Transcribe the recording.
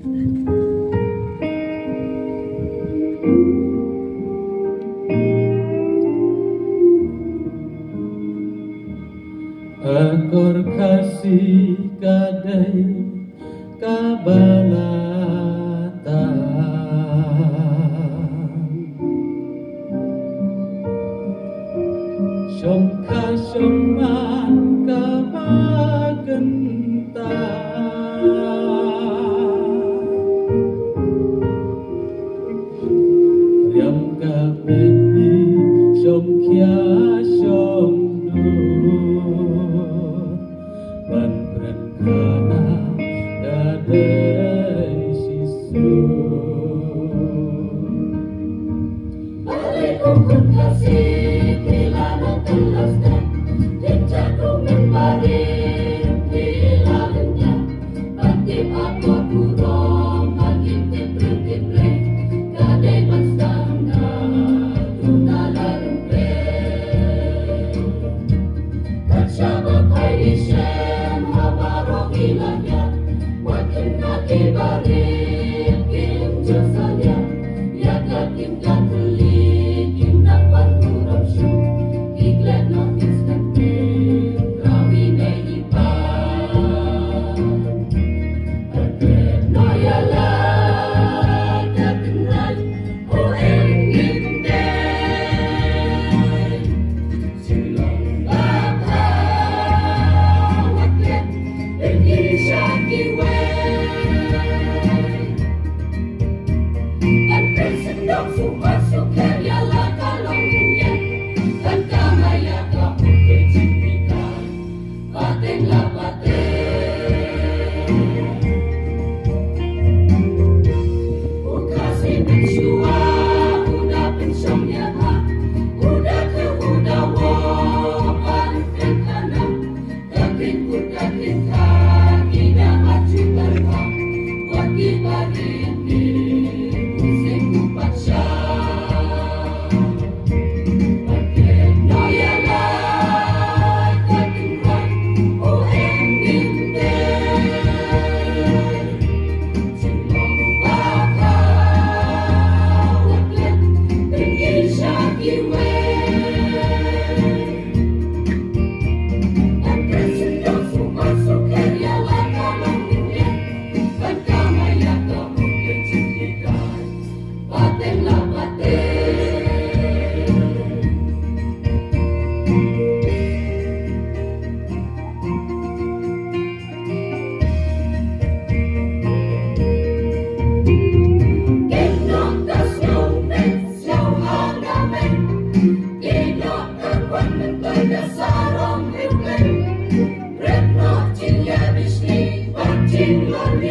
Ekor kasih kadai kabalata Syongka syongman kabagenta Riam kabedi syongkya syongdu Ban berencana gadai sisu Alaikum kasih bila telas dan jago membari bilalnya Bantip apa kurang angin tibre-tibre gadai mastana tuna larumpe Kacaba paisem habarok ilanya Wakin nake bari kim jasanya Yaga kim katli kim dapat kurang syu Iglet no instante Kami neipan Erket no yala Katinray o enginde Silang baka Waklet Indonesia kiwe An presendok sumasuk Yala kalong dunia Dan kamaya kapuk kecimpikan Paten la paten Ukasi pensua Udah pensongnya ha Udah ke udah wapan Kekana Kakin kakin kaki Dah maju terbang Waki badini Pusing kupat syah Pakai noyala Kakin rai O enginde Cilong baka Waklet Tinggi syakiwe An presendok sumasuk Yala kalong dunia Dan kamaya kamu kecilikan Paten la paten Kenok tas nyumet Siau hagamen Kenok terkuan mentega sarong himlen Retno cilia bisni Bacin lori